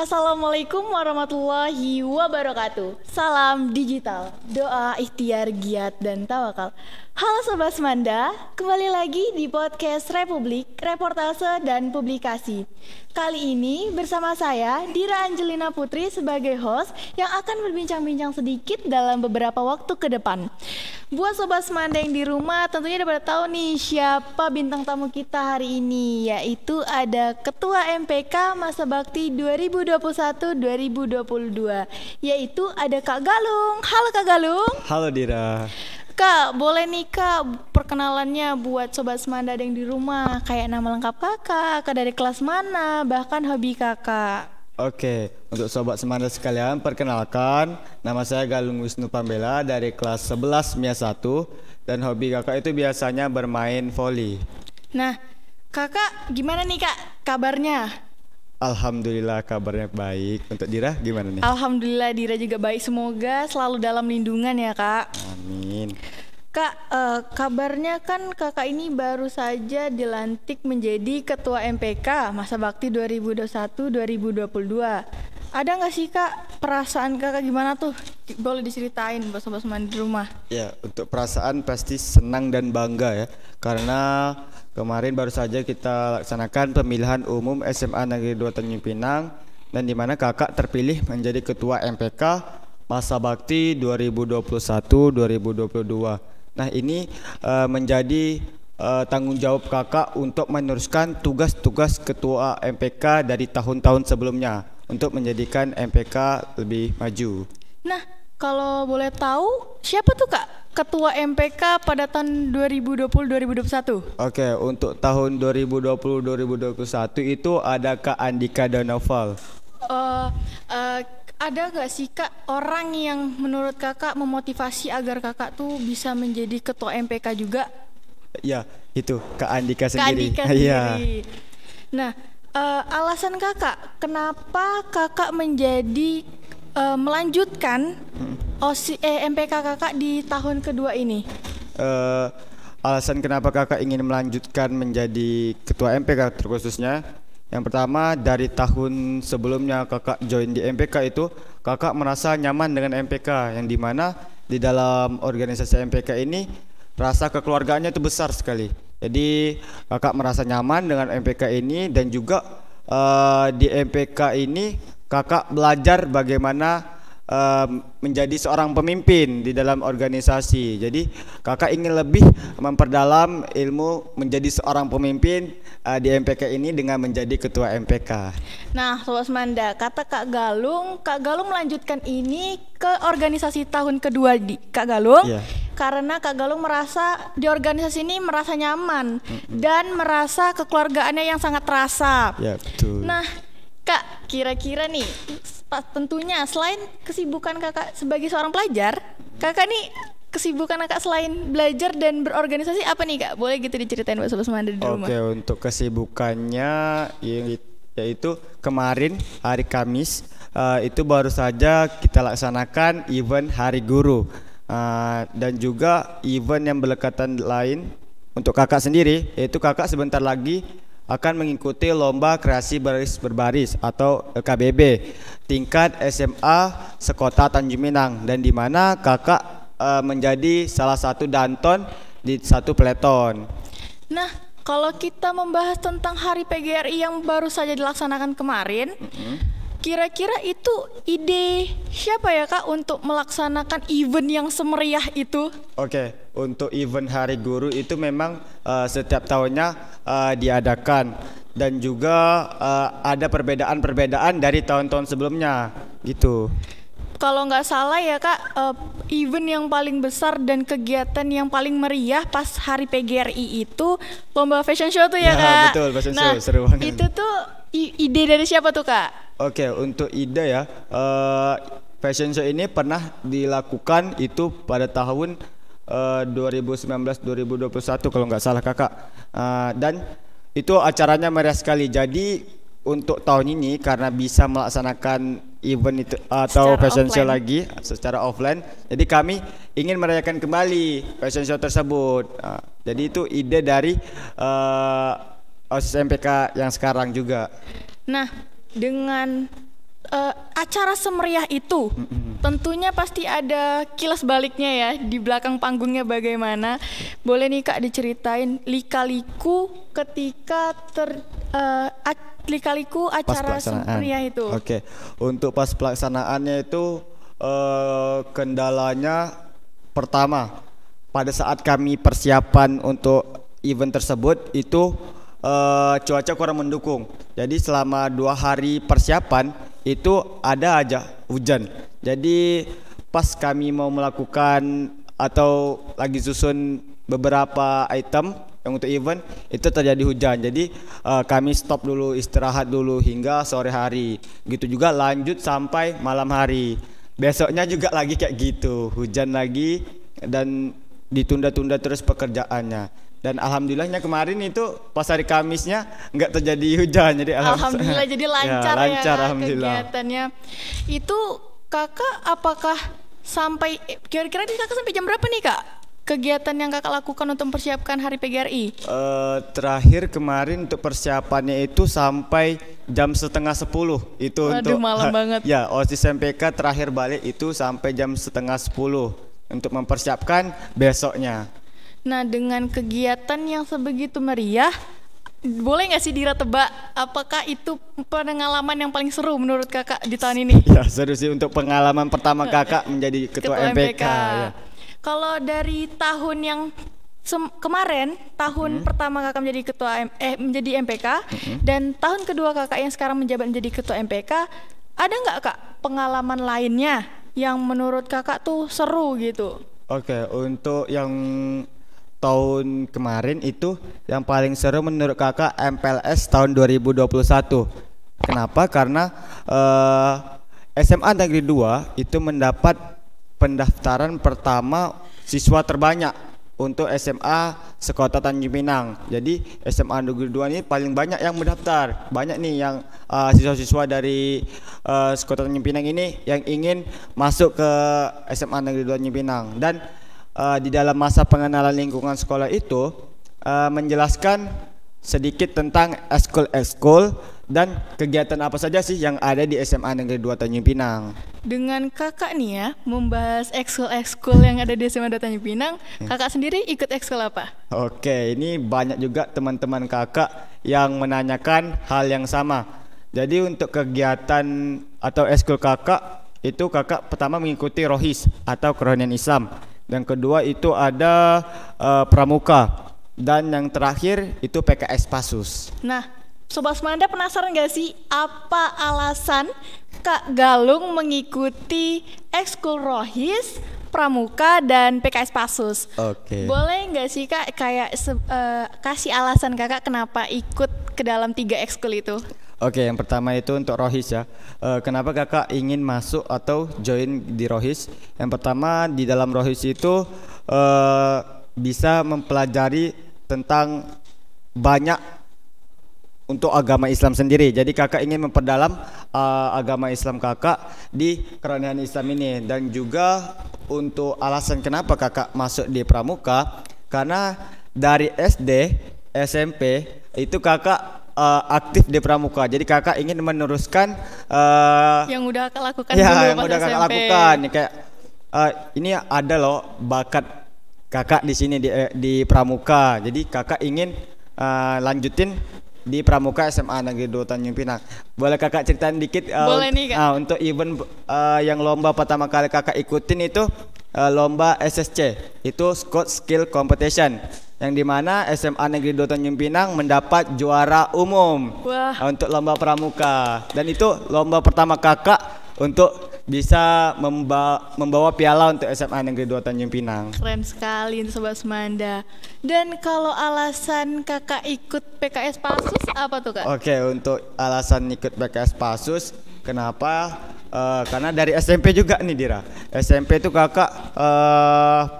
Assalamualaikum warahmatullahi wabarakatuh. Salam digital, doa, ikhtiar, giat, dan tawakal. Halo Sobat Semanda, kembali lagi di podcast Republik, Reportase dan Publikasi. Kali ini bersama saya, Dira Angelina Putri sebagai host yang akan berbincang-bincang sedikit dalam beberapa waktu ke depan. Buat Sobat Semanda yang di rumah tentunya udah pada tahu nih siapa bintang tamu kita hari ini, yaitu ada Ketua MPK Masa Bakti 2021-2022, yaitu ada Kak Galung. Halo Kak Galung. Halo Dira. Kak, boleh nih Kak perkenalannya buat Sobat Semanda yang di rumah, kayak nama lengkap kakak dari kelas mana, bahkan hobi kakak. Oke, untuk Sobat Semanda sekalian, perkenalkan, nama saya Galung Wisnu Pambela dari kelas 11 MIA 1, dan hobi kakak itu biasanya bermain voli. Nah, kakak gimana nih Kak kabarnya? Alhamdulillah kabarnya baik. Untuk Dira gimana nih? Alhamdulillah Dira juga baik, semoga selalu dalam lindungan ya Kak. Amin. Kak, kabarnya kan kakak ini baru saja dilantik menjadi Ketua MPK Masa Bakti 2021-2022. Ada nggak sih Kak perasaan kakak gimana tuh? Boleh diceritain buat Sobat Semanda di rumah. Ya, untuk perasaan pasti senang dan bangga ya, karena kemarin baru saja kita laksanakan pemilihan umum SMA Negeri 2 Tanjung Pinang, dan di mana kakak terpilih menjadi Ketua MPK Masa Bakti 2021-2022. Nah, ini menjadi tanggung jawab kakak untuk meneruskan tugas-tugas Ketua MPK dari tahun-tahun sebelumnya untuk menjadikan MPK lebih maju. Nah, kalau boleh tahu siapa tuh Kak Ketua MPK pada tahun 2020-2021? Oke, untuk tahun 2020-2021 itu ada Kak Andika Donoval. Ada gak sih Kak orang yang menurut kakak memotivasi agar kakak tuh bisa menjadi Ketua MPK juga? Ya, itu Kak Andika Kak sendiri. Andika sendiri. Nah, alasan kakak kenapa kakak menjadi melanjutkan MPK kakak di tahun kedua ini? Alasan kenapa kakak ingin melanjutkan menjadi Ketua MPK terkhususnya, yang pertama, dari tahun sebelumnya kakak join di MPK itu, kakak merasa nyaman dengan MPK, yang dimana di dalam organisasi MPK ini rasa kekeluargaannya itu besar sekali. Jadi kakak merasa nyaman dengan MPK ini, dan juga di MPK ini kakak belajar bagaimana menjadi seorang pemimpin di dalam organisasi. Jadi kakak ingin lebih memperdalam ilmu menjadi seorang pemimpin di MPK ini dengan menjadi Ketua MPK. Nah, Sobat Semanda, kata Kak Galung melanjutkan ini ke organisasi tahun kedua di Kak Galung, karena Kak Galung merasa di organisasi ini merasa nyaman dan merasa kekeluargaannya yang sangat terasa. Ya, betul. Nah, Kak, kira-kira nih tentunya selain kesibukan kakak sebagai seorang pelajar, kakak nih kesibukan kakak selain belajar dan berorganisasi apa nih Kak? Boleh gitu diceritain buat Sobat Semanda di rumah. Oke, untuk kesibukannya yaitu kemarin hari Kamis itu baru saja kita laksanakan event Hari Guru, dan juga event yang berdekatan lain untuk kakak sendiri, yaitu kakak sebentar lagi akan mengikuti lomba kreasi baris berbaris atau LKBB tingkat SMA sekota Tanjung Pinang, dan di mana kakak menjadi salah satu danton di satu peleton. Nah, kalau kita membahas tentang Hari PGRI yang baru saja dilaksanakan kemarin, kira-kira itu ide siapa ya Kak untuk melaksanakan event yang semeriah itu? Oke, untuk event Hari Guru itu memang setiap tahunnya diadakan, dan juga ada perbedaan-perbedaan dari tahun-tahun sebelumnya gitu. Kalau nggak salah ya Kak, event yang paling besar dan kegiatan yang paling meriah pas Hari PGRI itu lomba fashion show tuh ya Kak? Betul, fashion show, seru banget. Itu tuh ide dari siapa tuh Kak? Oke, untuk ide ya, fashion show ini pernah dilakukan itu pada tahun 2019-2021 kalau nggak salah kakak, dan itu acaranya meriah sekali. Jadi untuk tahun ini karena bisa melaksanakan event itu atau secara fashion show offline lagi secara offline, jadi kami ingin merayakan kembali fashion show tersebut. Jadi itu ide dari OSIS MPK yang sekarang juga. Nah, dengan acara semeriah itu tentunya pasti ada kilas baliknya ya, di belakang panggungnya bagaimana. Boleh nih Kak diceritain lika-liku ketika lika-liku acara semeriah itu. Oke, untuk pas pelaksanaannya itu kendalanya pertama pada saat kami persiapan untuk event tersebut itu cuaca kurang mendukung. Jadi selama 2 hari persiapan itu ada aja hujan. Jadi pas kami mau melakukan atau lagi susun beberapa item yang untuk event itu terjadi hujan. Jadi kami stop dulu, istirahat dulu hingga sore hari. Gitu juga lanjut sampai malam hari. Besoknya juga lagi kayak gitu, hujan lagi dan ditunda-tunda terus pekerjaannya. Dan alhamdulillahnya kemarin itu pas hari Kamisnya nggak terjadi hujan, jadi alhamdulillah jadi lancar ya, lancar, alhamdulillah. Kegiatannya. Itu Kakak apakah sampai kira-kira Kakak sampai jam berapa nih Kak? Kegiatan yang Kakak lakukan untuk mempersiapkan Hari PGRI? Terakhir kemarin untuk persiapannya itu sampai jam 9:30 itu. Waduh, untuk malam banget. Ya, OSIS MPK terakhir balik itu sampai jam 9:30 untuk mempersiapkan besoknya. Nah, dengan kegiatan yang sebegitu meriah, boleh nggak sih Dira tebak apakah itu pengalaman yang paling seru menurut Kakak di tahun ini? Ya, seru sih untuk pengalaman pertama Kakak menjadi ketua MPK. Ya. Kalau dari tahun yang kemarin, tahun pertama Kakak menjadi menjadi MPK, dan tahun kedua Kakak yang sekarang menjabat menjadi ketua MPK, ada nggak Kak pengalaman lainnya yang menurut Kakak tuh seru gitu? Oke, untuk yang tahun kemarin itu yang paling seru menurut Kakak MPLS tahun 2021. Kenapa? Karena SMA Negeri 2 itu mendapat pendaftaran pertama siswa terbanyak untuk SMA sekota Tanjung Pinang. Jadi SMA Negeri 2 ini paling banyak yang mendaftar. Banyak nih yang siswa-siswa dari sekota Tanjung Pinang ini yang ingin masuk ke SMA Negeri 2 Tanjung Pinang. Dan di dalam masa pengenalan lingkungan sekolah itu menjelaskan sedikit tentang ekskul dan kegiatan apa saja sih yang ada di SMA Negeri 2 Tanjung Pinang. Dengan Kakak nih ya membahas ekskul yang ada di SMA 2 Tanjung Pinang, Kakak sendiri ikut ekskul apa? Oke, ini banyak juga teman-teman Kakak yang menanyakan hal yang sama. Jadi untuk kegiatan atau ekskul Kakak itu Kakak pertama mengikuti Rohis atau Kerohanian Islam. Yang kedua itu ada Pramuka, dan yang terakhir itu PKS Pasus. Nah, Sobat Semanda penasaran gak sih apa alasan Kak Galung mengikuti ekskul Rohis, Pramuka, dan PKS Pasus? Oke. Boleh gak sih Kak kayak kasih alasan Kakak kenapa ikut ke dalam 3 ekskul itu? Oke, yang pertama itu untuk Rohis ya. Kenapa Kakak ingin masuk atau join di Rohis? Yang pertama di dalam Rohis itu bisa mempelajari tentang banyak untuk agama Islam sendiri. Jadi Kakak ingin memperdalam agama Islam Kakak di Kerohanian Islam ini. Dan juga untuk alasan kenapa Kakak masuk di Pramuka, karena dari SD, SMP itu Kakak aktif di Pramuka. Jadi Kakak ingin meneruskan yang udah Kakak lakukan ya, dulu yang pas udah SMP. Kakak lakukan. Kayak ini ada loh bakat Kakak di sini di Pramuka. Jadi Kakak ingin lanjutin di Pramuka SMA Negeri 2 Tanjung Pinang. Boleh Kakak ceritain dikit untuk event yang lomba pertama kali Kakak ikutin itu lomba SSC, itu Scout Skill Competition, yang dimana SMA Negeri 2 Tanjung Pinang mendapat juara umum. Untuk lomba Pramuka. Dan itu lomba pertama Kakak untuk bisa membawa piala untuk SMA Negeri 2 Tanjung Pinang. Keren sekali untuk Sobat Semanda. Dan kalau alasan Kakak ikut PKS Pasus apa tuh Kak? Oke, untuk alasan ikut PKS Pasus, kenapa? Karena dari SMP juga nih Dira. SMP itu Kakak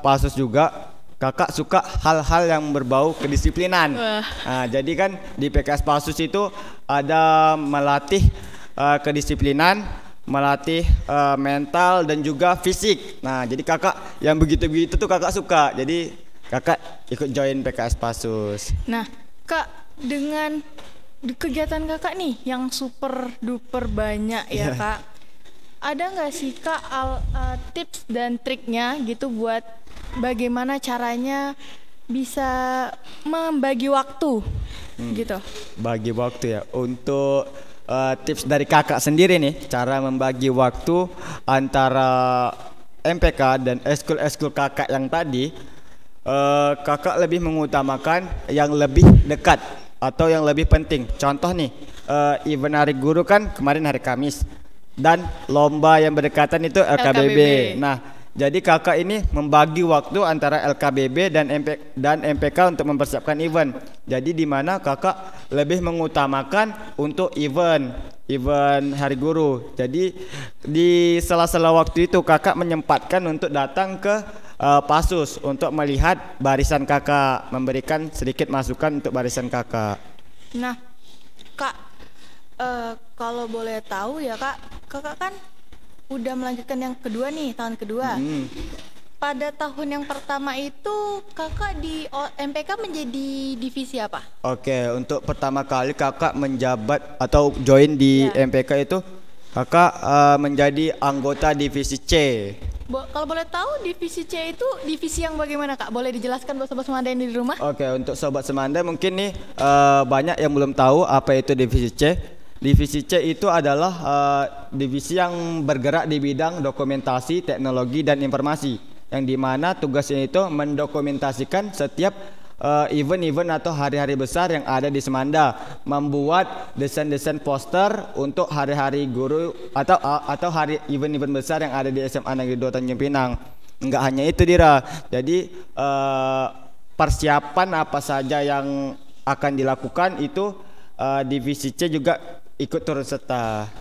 Pasus juga. Kakak suka hal-hal yang berbau kedisiplinan. Nah, jadi kan di PKS Pasus itu ada melatih kedisiplinan, melatih mental dan juga fisik. Nah, jadi Kakak yang begitu-begitu tuh Kakak suka. Jadi Kakak ikut join PKS Pasus. Nah, Kak, dengan di kegiatan kakak nih yang super duper banyak ya kak, ada nggak sih kak tips dan triknya gitu buat bagaimana caranya bisa membagi waktu gitu? Bagi waktu ya. Untuk tips dari kakak sendiri nih, cara membagi waktu antara MPK dan eskul kakak yang tadi, kakak lebih mengutamakan yang lebih dekat atau yang lebih penting. Contoh nih, event hari guru kan kemarin hari Kamis, dan lomba yang berdekatan itu LKBB. Nah, jadi kakak ini membagi waktu antara LKBB dan MPK untuk mempersiapkan event. Jadi di mana kakak lebih mengutamakan untuk event hari guru. Jadi di sela-sela waktu itu kakak menyempatkan untuk datang ke Pasus untuk melihat barisan kakak, memberikan sedikit masukan untuk barisan kakak. Nah, kak, kalau boleh tahu ya kak, kakak kan udah melanjutkan yang kedua nih, tahun kedua. Pada tahun yang pertama itu kakak di MPK menjadi divisi apa? Oke, untuk pertama kali kakak menjabat atau join di MPK itu, kakak menjadi anggota divisi C. Kalau boleh tahu divisi C itu divisi yang bagaimana kak? Boleh dijelaskan buat sobat Semanda yang di rumah? Oke, untuk sobat Semanda mungkin nih banyak yang belum tahu apa itu divisi C. Divisi C itu adalah divisi yang bergerak di bidang dokumentasi, teknologi, dan informasi, yang dimana tugasnya itu mendokumentasikan setiap event-event atau hari-hari besar yang ada di Semanda, membuat desain-desain poster untuk hari-hari guru atau hari event-event besar yang ada di SMA Negeri 2 Tanjung Pinang. Enggak hanya itu Dira, jadi persiapan apa saja yang akan dilakukan itu divisi C juga ikut turut serta.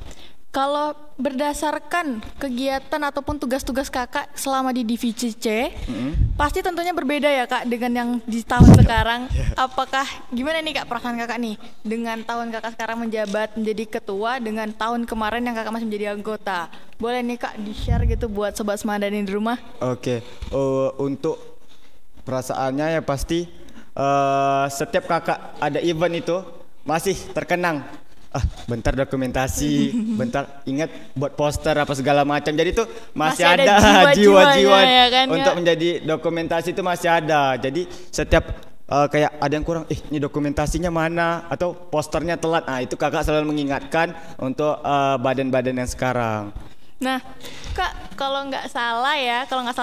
Kalau berdasarkan kegiatan ataupun tugas-tugas kakak selama di divisi C, pasti tentunya berbeda ya kak dengan yang di tahun sekarang. Apakah gimana nih kak perasaan kakak nih dengan tahun kakak sekarang menjabat menjadi ketua dengan tahun kemarin yang kakak masih menjadi anggota? Boleh nih kak di-share gitu buat sobat Semanda di rumah? Oke, untuk perasaannya ya pasti setiap kakak ada event itu masih terkenang. Bentar dokumentasi, bentar ingat buat poster apa segala macam. Jadi itu masih ada jiwa-jiwa ya kan, untuk menjadi dokumentasi itu masih ada. Jadi setiap kayak ada yang kurang, ini dokumentasinya mana atau posternya telat. Nah, itu kakak selalu mengingatkan untuk badan-badan yang sekarang. Nah, kak, kalau nggak salah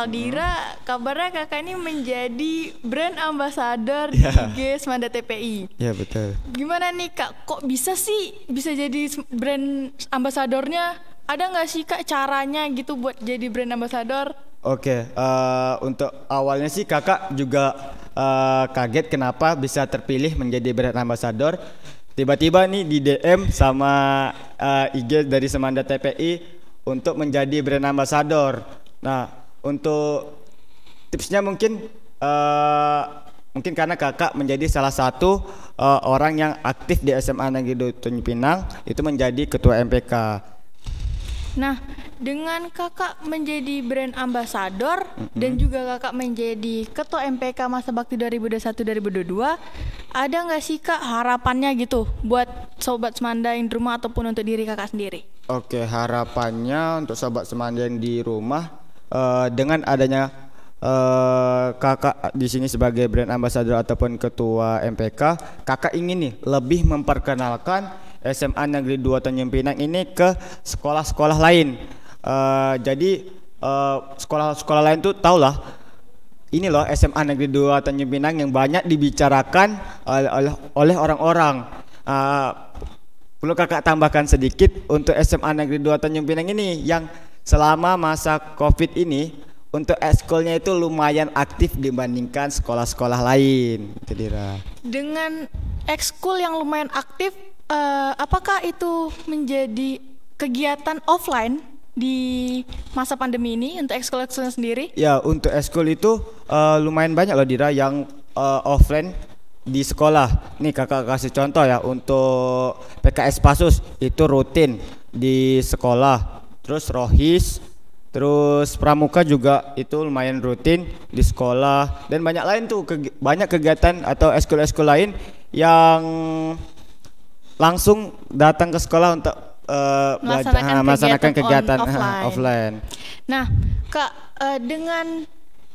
Dira, kabarnya kakak ini menjadi brand ambassador di IG Semanda TPI. Ya betul. Gimana nih kak, kok bisa jadi brand ambasadornya? Ada nggak sih kak caranya gitu buat jadi brand ambassador? Oke, untuk awalnya sih kakak juga kaget kenapa bisa terpilih menjadi brand ambassador. Tiba-tiba nih di DM sama IG dari Semanda TPI untuk menjadi brand ambassador. Nah, untuk tipsnya mungkin karena kakak menjadi salah satu orang yang aktif di SMA Negeri 2 Tanjung Pinang, itu menjadi ketua MPK. Nah, dengan kakak menjadi brand ambassador dan juga kakak menjadi ketua MPK masa bakti 2021-2022, ada nggak sih kak harapannya gitu buat sobat Semanda yang di rumah ataupun untuk diri kakak sendiri? Oke, harapannya untuk sobat Semanda yang di rumah, dengan adanya kakak di sini sebagai brand ambassador ataupun ketua MPK, kakak ingin nih lebih memperkenalkan SMA Negeri 2 Tanjung Pinang ini ke sekolah-sekolah lain. Jadi sekolah-sekolah lain tuh tahulah ini loh SMA Negeri 2 Tanjung Pinang yang banyak dibicarakan oleh orang-orang. Perlu kakak tambahkan sedikit untuk SMA Negeri 2 Tanjung Pinang ini yang selama masa Covid ini untuk ekskulnya itu lumayan aktif dibandingkan sekolah-sekolah lain. Dengan ekskul yang lumayan aktif, apakah itu menjadi kegiatan offline di masa pandemi ini untuk ekskul-ekskulnya sendiri? Ya, untuk ekskul itu lumayan banyak loh Dira yang offline di sekolah. Nih kakak kasih contoh ya, untuk PKS Pasus itu rutin di sekolah. Terus Rohis, terus Pramuka juga itu lumayan rutin di sekolah, dan banyak lain tuh banyak kegiatan atau ekskul-ekskul lain yang langsung datang ke sekolah untuk melaksanakan kegiatan offline. Nah, Kak, dengan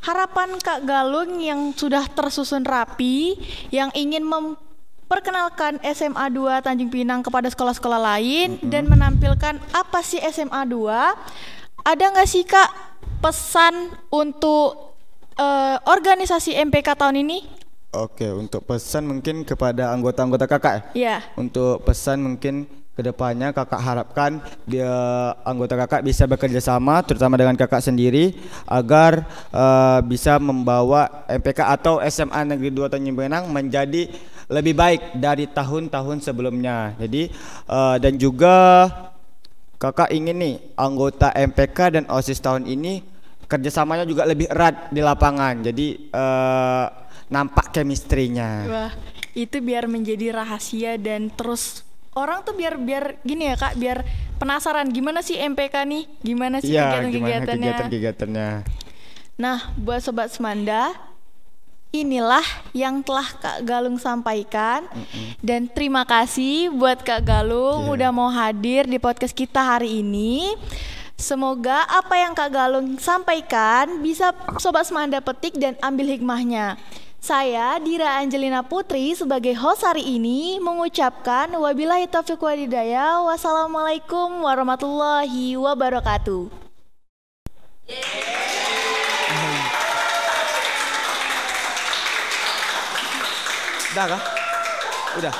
harapan Kak Galung yang sudah tersusun rapi, yang ingin memperkenalkan SMA 2 Tanjung Pinang kepada sekolah-sekolah lain dan menampilkan apa sih SMA 2, ada nggak sih Kak pesan untuk organisasi MPK tahun ini? Oke, untuk pesan mungkin kepada anggota-anggota kakak ya? Untuk pesan mungkin kedepannya kakak harapkan dia anggota kakak bisa bekerja sama, terutama dengan kakak sendiri, agar bisa membawa MPK atau SMA Negeri 2 Tanjung Pinang menjadi lebih baik dari tahun-tahun sebelumnya. Jadi dan juga kakak ingin nih anggota MPK dan OSIS tahun ini kerjasamanya juga lebih erat di lapangan. Jadi nampak chemistry-nya. Wah, itu biar menjadi rahasia dan terus orang tuh biar gini ya Kak, biar penasaran gimana sih MPK nih, gimana sih kegiatan-kegiatannya. Nah, buat Sobat Semanda, inilah yang telah Kak Galung sampaikan. Dan terima kasih buat Kak Galung udah mau hadir di podcast kita hari ini. Semoga apa yang Kak Galung sampaikan bisa Sobat Semanda petik dan ambil hikmahnya. Saya Dira Angelina Putri sebagai host hari ini mengucapkan wabillahi taufiq wal hidayah. Wassalamualaikum warahmatullahi wabarakatuh. Udah kah? Udah.